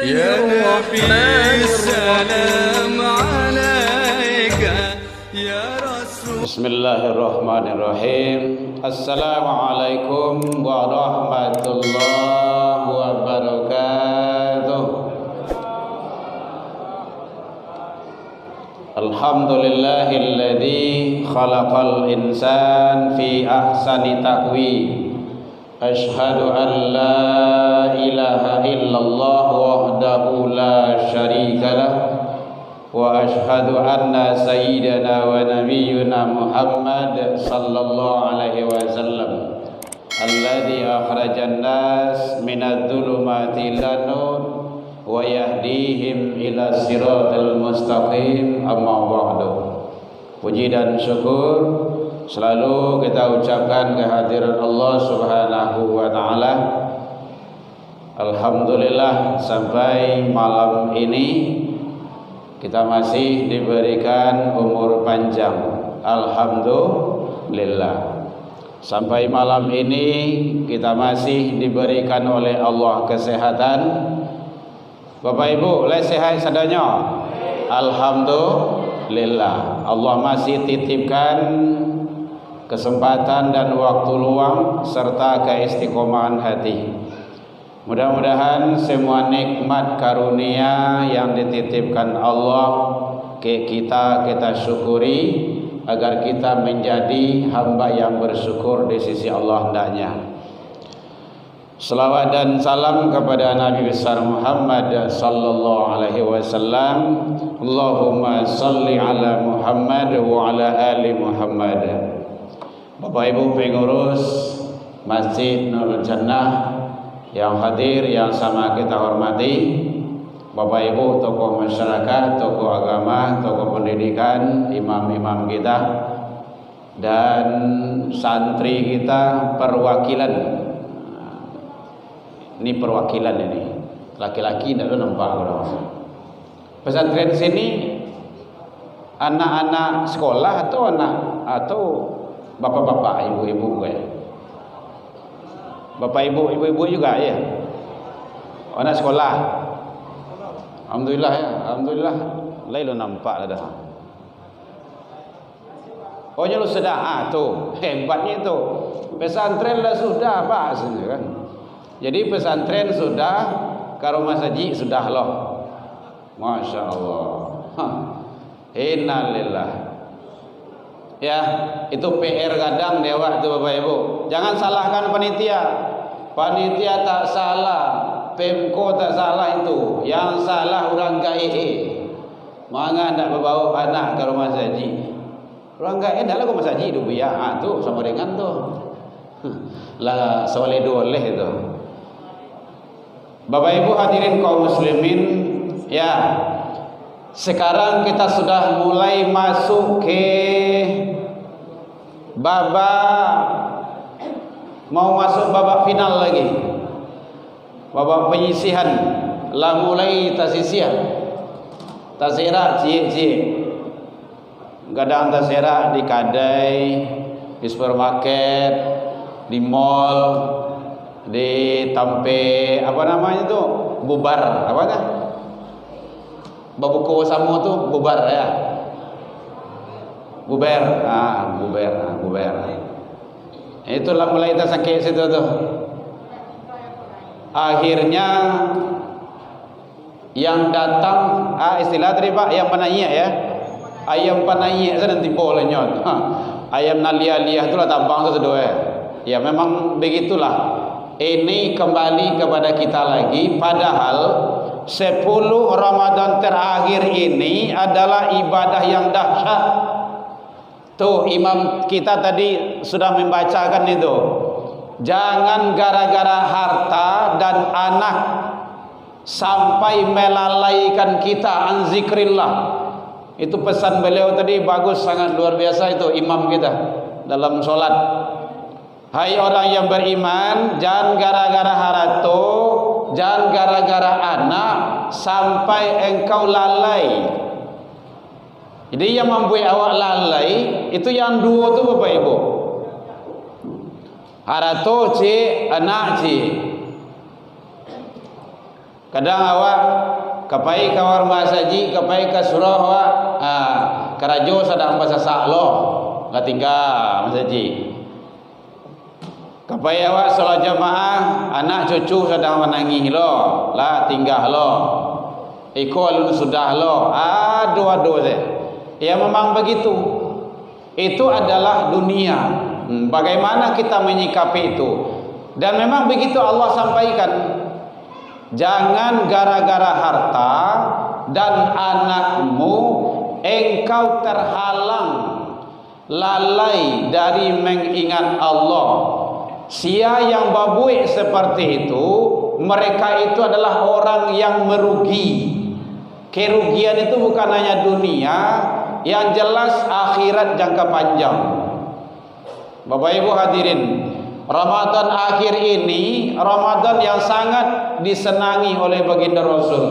يا نبي السلام عليك يا رسول. Bismillahirrahmanirrahim. Assalamualaikum warahmatullahi wabarakatuh. Alhamdulillahilladzi khalaqal insan fi ahsani taqwim. Ashhadu an la ilaha illallah wahdahu la syarika lah, wa ashhadu anna sayyidana wa nabiyyuna Muhammad sallallahu alaihi wasallam alladzi akhrajan nas minadh-dhulumati ilan nur wa yahdihim ila siratal mustaqim. Amma ba'du. Puji dan syukur selalu kita ucapkan kehadiran Allah Subhanahu wa taala. Alhamdulillah, sampai malam ini kita masih diberikan umur panjang. Alhamdulillah. Sampai malam ini kita masih diberikan oleh Allah kesehatan. Bapak Ibu, boleh sehat sadanya? Alhamdulillah. Allah masih titipkan kesempatan dan waktu luang serta keistiqomahan hati. Mudah-mudahan semua nikmat karunia yang dititipkan Allah ke kita syukuri agar kita menjadi hamba yang bersyukur di sisi Allah hendaknya. Selawat dan salam kepada Nabi besar Muhammad sallallahu alaihi wasallam. Allahumma salli ala Muhammad wa ala ali Muhammad. Bapak Ibu pengurus Masjid Nurul Jannah yang hadir, yang sama kita hormati, Bapak Ibu tokoh masyarakat, tokoh agama, tokoh pendidikan, imam-imam kita dan santri kita, perwakilan. Ini perwakilan ini. Laki-laki tidak nampak kalau. Pesantren sini anak-anak sekolah atau bapak-bapak, ibu-ibu gue. Bapak ibu juga ya. Anak sekolah. Alhamdulillah ya, alhamdulillah. Lain lo nampak dah. Oh lu sudah tuh hebatnya itu. Pesantren lah sudah Pak sini kan. Jadi pesantren sudah, karo masaji sudah loh. Masya Allah. Innalillah. Ya, itu PR kadang dewa itu Bapak Ibu. Jangan salahkan panitia. Panitia tak salah, Pemko tak salah itu. Yang salah orang gae. Mangga ndak bawa anak ke rumah haji. Orang gae ndak lah ke rumah haji itu biar tu sama dengan tu. Lah soleh doleh itu. Bapak Ibu hadirin kaum muslimin, ya. Sekarang kita sudah mulai masuk ke mau masuk babak final lagi. Babak penyisihan lah mulai tasisian. Tasera cie. Kadang tasera di kedai, di supermarket, di mall, di tampe apa namanya tuh? Bubar, apa dah? Babuko sama tuh bubar ya. Buber. Itulah mulai kita sakit situ tuh. Akhirnya yang datang istilah tadi Pak, ayam panaiya ya. Ayam panaiya saya nanti boleh nyot. Ayam nalia-liah itulah tampang tu sedua. Ya memang begitulah. Ini kembali kepada kita lagi, padahal 10 Ramadan terakhir ini adalah ibadah yang dahsyat. Tuh imam kita tadi sudah membacakan itu. Jangan gara-gara harta dan anak sampai melalaikan kita an zikrillah. Itu pesan beliau tadi bagus, sangat luar biasa itu imam kita dalam solat. Hai orang yang beriman, jangan gara-gara harta, jangan gara-gara anak sampai engkau lalai. Jadi yang membuat awak lalai itu yang dua tu Bapak Ibu. Harato ci anak ci. Kadang awak kapai kawar masaji, kapai ke surau awak, karajo sedang basasak lo, nggak tinggal masaji. Kapai awak solat jamaah, anak cucu sedang menangis lo, lah tinggal lo. Iko alun sudah lo, aduh deh. Ya memang begitu. Itu adalah dunia. Bagaimana kita menyikapi itu? Dan memang begitu Allah sampaikan. Jangan gara-gara harta dan anakmu engkau terhalang lalai dari mengingat Allah. Sia yang babuik seperti itu, mereka itu adalah orang yang merugi. Kerugian itu bukan hanya dunia, yang jelas akhirat jangka panjang. Bapak Ibu hadirin, Ramadan akhir ini Ramadan yang sangat disenangi oleh baginda Rasul.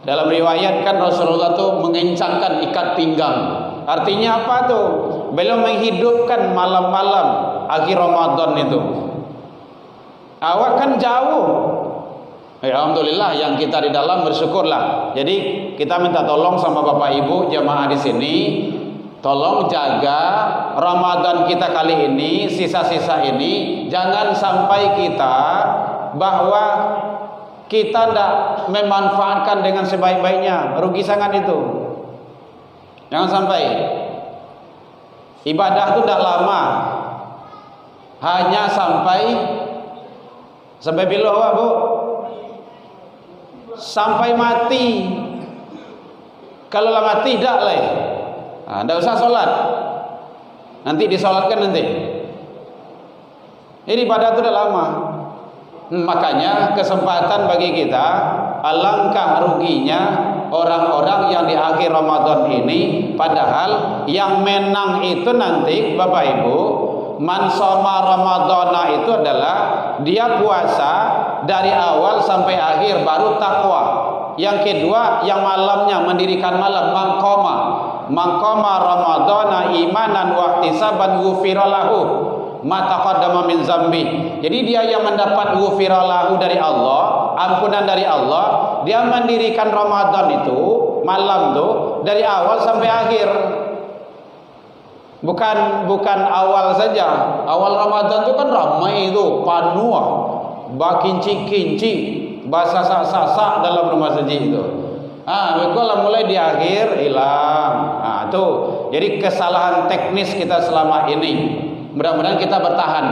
Dalam riwayat kan Rasulullah itu mengencangkan ikat pinggang. Artinya apa tuh? Beliau menghidupkan malam-malam akhir Ramadan itu. Awak kan jauh. Alhamdulillah yang kita di dalam bersyukurlah. Jadi kita minta tolong sama Bapak Ibu jamaah di sini, tolong jaga Ramadan kita kali ini, sisa-sisa ini, jangan sampai kita bahwa kita tidak memanfaatkan dengan sebaik-baiknya, rugi sangat itu. Jangan sampai ibadah itu tidak lama, hanya sampai bila awak bu? Sampai mati. Kalau lah mati tidak lah, tidak usah solat. Nanti disolatkan nanti. Ini ibadah itu dah lama. Makanya kesempatan bagi kita, alangkah ruginya orang-orang yang di akhir Ramadan ini. Padahal yang menang itu nanti Bapak Ibu, man shoma Ramadana itu adalah dia puasa dari awal sampai akhir baru takwa. Yang kedua yang malamnya mendirikan malam, mangkoma Ramadana imanan wa ihtisaban ghufira lahu ma taqaddama min zambi. Jadi dia yang mendapat ghufira lahu dari Allah, ampunan dari Allah, dia mendirikan Ramadan itu malam tuh dari awal sampai akhir. Bukan awal saja. Awal Ramadan itu kan ramai itu, panuh, bakinci-kinci, bahasa sasak dalam rumah saji itu. Kalau mulai di akhir hilang. Tuh. Jadi kesalahan teknis kita selama ini. Mudah-mudahan kita bertahan.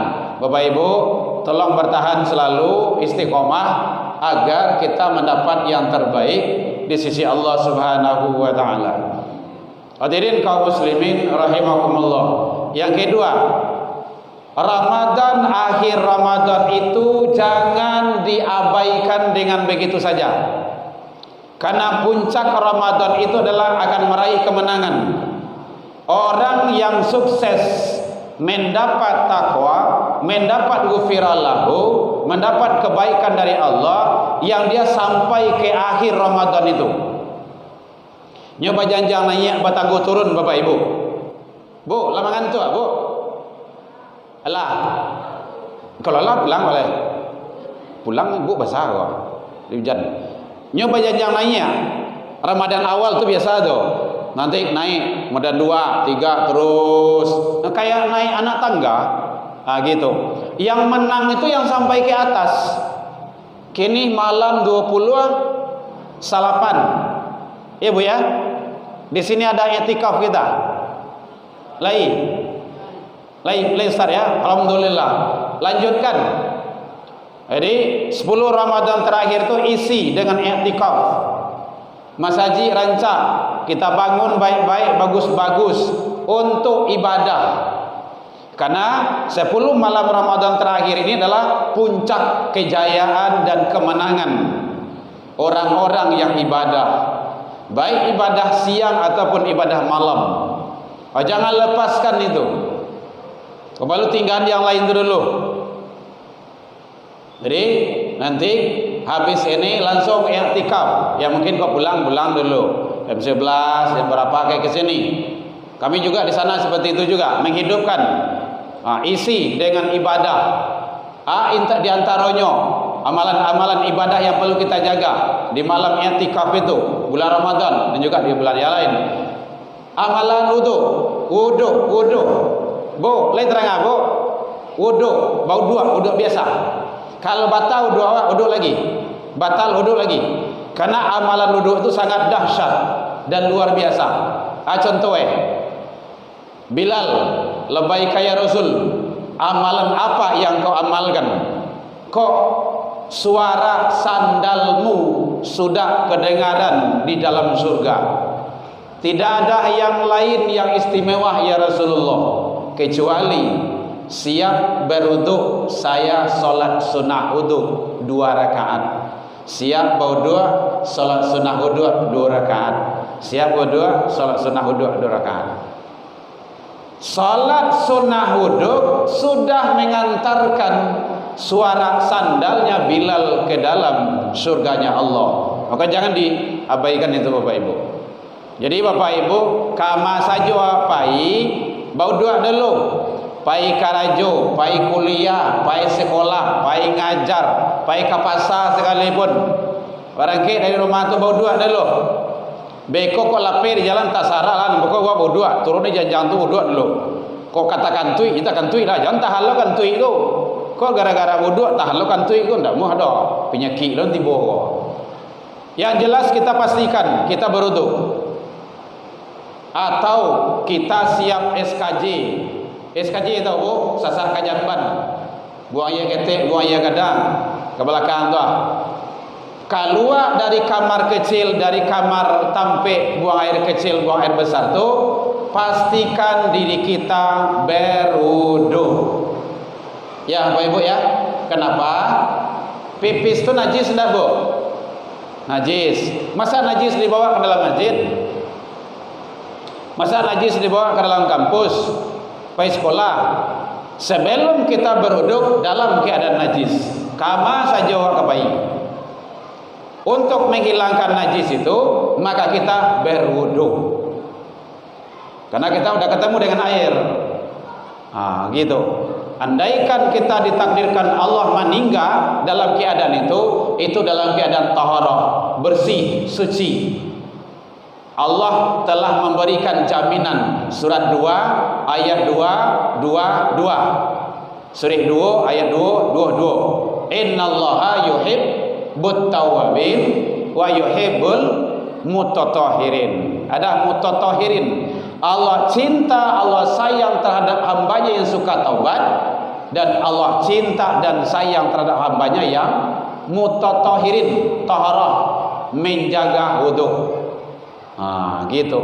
Bapak Ibu, tolong bertahan selalu istiqomah agar kita mendapat yang terbaik di sisi Allah Subhanahu wa taala. Hadirin kaum muslimin rahimakumullah. Yang kedua, Ramadan, akhir Ramadan itu jangan diabaikan dengan begitu saja. Karena puncak Ramadan itu adalah akan meraih kemenangan. Orang yang sukses mendapat takwa, mendapat ghufirallahu, mendapat kebaikan dari Allah yang dia sampai ke akhir Ramadan itu. Nyoba janjang naik batanggu turun Bapak Ibu. Bu, lama ngantuk Bu. Alah. Kalau lah pulang boleh. Pulang Bu basah kok. Di hujan. Nyoba janjang naik. Ramadan awal tu biasa tu. Nanti naik Ramadan 2, 3 terus. Kayak naik anak tangga. Gitu. Yang menang itu yang sampai ke atas. Kini malam 20 salapan. Ya Bu ya. Di sini ada i'tikaf kita. Lai Ustaz ya. Alhamdulillah. Lanjutkan. Jadi 10 Ramadan terakhir itu isi dengan i'tikaf. Mas Haji rancak kita bangun baik-baik, bagus-bagus untuk ibadah. Karena 10 malam Ramadan terakhir ini adalah puncak kejayaan dan kemenangan orang-orang yang ibadah. Baik ibadah siang ataupun ibadah malam. Jangan lepaskan itu. Kembali tinggal yang lain dulu. Jadi nanti habis ini langsung i'tikaf. Ya mungkin kau pulang dulu. Jam 11, jam berapa kayak ke sini. Kami juga di sana seperti itu juga, menghidupkan isi dengan ibadah. Di antaranya amalan-amalan ibadah yang perlu kita jaga di malam i'tikaf itu, bulan Ramadan dan juga di bulan yang lain. Amalan wudu. Bu, lain terang bu. Wudu, bau dua, wudu biasa. Kalau batal wudu awak, wudu lagi. Batal wudu lagi. Karena amalan wudu itu sangat dahsyat dan luar biasa. Contoh Bilal, labbaika ya Rasul. Amalan apa yang kau amalkan? Kok suara sandalmu sudah kedengaran di dalam surga? Tidak ada yang lain yang istimewa ya Rasulullah kecuali siap berwudu saya solat sunnah wudu 2 rakaat. Siap berwudu solat sunnah wudu 2 rakaat. Siap berwudu solat sunnah wudu 2 rakaat. Salat sunnah wudu sudah mengantarkan suara sandalnya Bilal ke dalam surganya Allah. Maka jangan diabaikan itu Bapak Ibu. Jadi Bapak Ibu, kama saja pai bau dua dulu. Pai karajo, pai kuliah, pai sekolah, pai ngajar, pai ke pasar sekalipun. Barangkali dari rumah tu bau dua dulu. Beko kok lapar di jalan tak sarah lah, pokok gua bau dua, turun di jangan tu bau dua dulu. Kok katakan tui, kita kan tui lah, jangan tahan lo kan tui tu. Kok gara-gara bau dua tahan lo kan tui tu, ndak mau ada penyakit lo tiba kok. Yang jelas kita pastikan kita berwudu. Atau kita siap SKJ. SKJ tahu bu, sasar kajian ban. Buang air ketek, buang air gadang ke belakang tu. Keluar dari kamar kecil, dari kamar tampik, buang air kecil, buang air besar tu, pastikan diri kita berwudu. Ya Bapak Ibu ya. Kenapa? Pipis tu najis enggak bu? Najis. Masa najis dibawa ke dalam masjid? Masa najis dibawa ke dalam kampus? Pai sekolah? Sebelum kita berwudu dalam keadaan najis, kama saja awak kepai. Untuk menghilangkan najis itu, maka kita berwudu. Karena kita sudah ketemu dengan air. Gitu. Andaikan kita ditakdirkan Allah meninggal dalam keadaan itu dalam keadaan taharah, bersih, suci. Allah telah memberikan jaminan. Surat 2 ayat 222. Surah 2 ayat 222. Innallaha yuhibbut tawwabin wa yuhibbul mutatahhirin. Ada mutatahhirin. Allah cinta, Allah sayang terhadap hambanya yang suka taubat, dan Allah cinta dan sayang terhadap hambanya yang mutatahhirin, taharah, menjaga wudu. Gitu.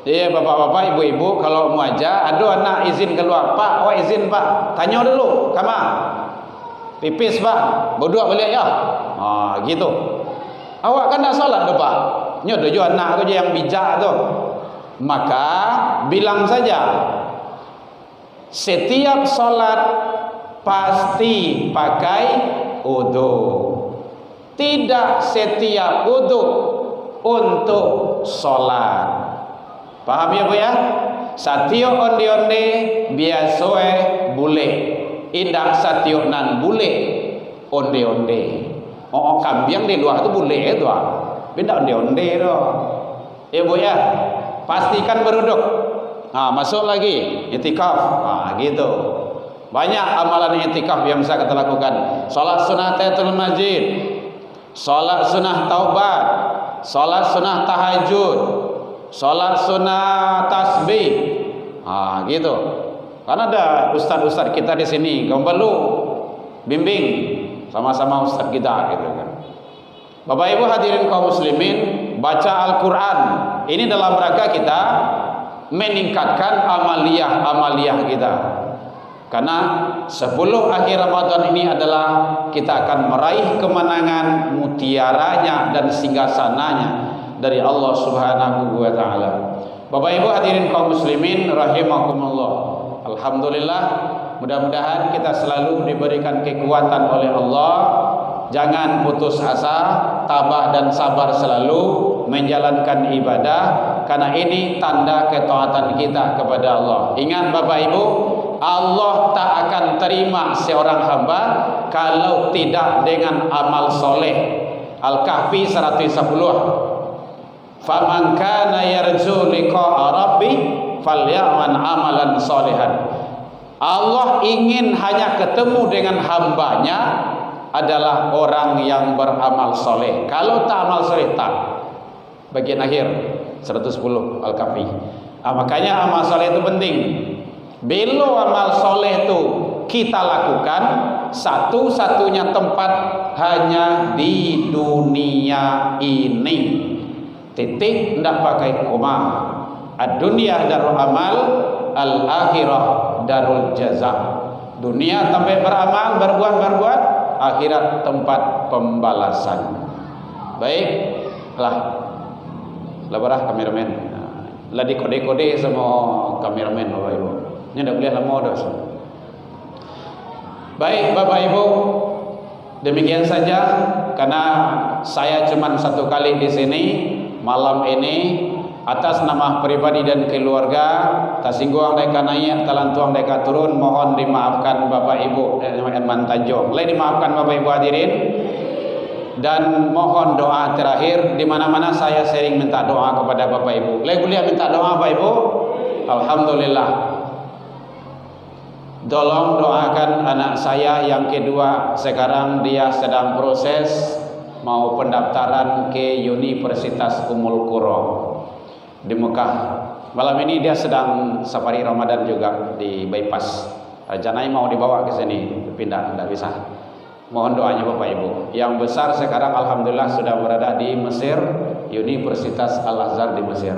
Iya bapak-bapak, ibu-ibu, kalau mau aja, ada anak izin keluar, Pak, oh izin Pak, tanya dulu, kama pipis Pak, berdua boleh ya? Gitu. Awak kan tak salat tu Pak, nyodo jo anak tu je yang bijak tu. Maka bilang saja, setiap salat pasti pakai wudu. Tidak setiap wudu untuk salat. Paham ya Bu ya? Satio onde-onde biasoe bule. Indak satio nan bule onde-onde. Kambing di luar tu bule tu. Benda onde-onde tu. Ya Bu ya? Pastikan berwudu. Masuk lagi i'tikaf. Gitu. Banyak amalan i'tikaf yang bisa kita lakukan. Salat sunah tahiyatul masjid, salat sunah taubat, salat sunah tahajud, salat sunah tasbih. Gitu. Karena ada ustaz-ustaz kita di sini, kamu perlu bimbing sama-sama ustaz kita gitu kan. Bapak Ibu hadirin kaum muslimin, baca Al-Qur'an. Ini dalam rangka kita meningkatkan amaliyah kita. Karena 10 akhir Ramadan ini adalah kita akan meraih kemenangan, mutiaranya dan singgasananya dari Allah Subhanahu wa taala. Bapak Ibu hadirin kaum muslimin rahimakumullah. Alhamdulillah, mudah-mudahan kita selalu diberikan kekuatan oleh Allah. Jangan putus asa, tabah dan sabar selalu menjalankan ibadah, karena ini tanda ketaatan kita kepada Allah. Ingat Bapak Ibu, Allah tak akan terima seorang hamba kalau tidak dengan amal soleh. Al-Kahfi 110. Faman kana yarju liqa'a rabbi falyamal amalan solehan. Allah ingin hanya ketemu dengan hambanya adalah orang yang beramal soleh. Kalau tak amal soleh tak. Bagian akhir 110 Al-Kahfi. Makanya amal soleh itu penting. Bila amal soleh itu kita lakukan, satu-satunya tempat hanya di dunia ini. Titik, tidak pakai koma. Ad-dunya darul amal, al-akhirah darul jaza. Dunia sampai beramal, berbuat, akhirat tempat pembalasan. Baik, lah kameramen. Lah dikode-kode sama kameramen Bapak Ibu. Ini tidak boleh lama dah. Baik Bapak Ibu, demikian saja karena saya cuma satu kali di sini malam ini. Atas nama pribadi dan keluarga, tasingguang mereka naik, talantuang mereka turun, mohon dimaafkan Bapak Ibu Edman Tanjung. Boleh dimaafkan Bapak Ibu hadirin. Dan mohon doa terakhir, di mana-mana saya sering minta doa kepada Bapak Ibu. Boleh minta doa Bapak Ibu? Alhamdulillah. Tolong doakan anak saya yang kedua, sekarang dia sedang proses mau pendaftaran ke Universitas Ummul Qura di Mekah. Malam ini dia sedang safari Ramadan juga di bypass. Rencananya mau dibawa ke sini, pindah tidak bisa. Mohon doanya Bapak Ibu. Yang besar sekarang alhamdulillah sudah berada di Mesir, Universitas Al-Azhar di Mesir.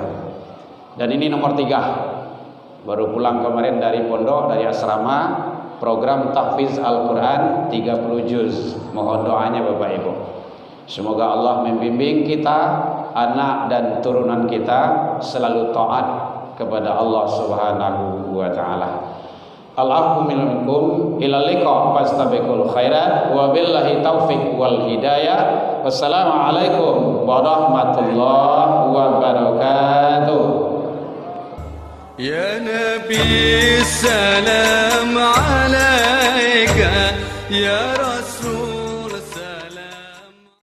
Dan ini nomor 3. Baru pulang kemarin dari pondok, dari asrama, program tahfiz Al-Quran 30 juz. Mohon doanya Bapak Ibu. Semoga Allah membimbing kita, anak dan turunan kita selalu taat kepada Allah Subhanahu wa taala. Allahu minkum ila liqa fastabiqul khairat wa billahi taufiq wal hidayah. Wassalamualaikum warahmatullahi wabarakatuh. Ya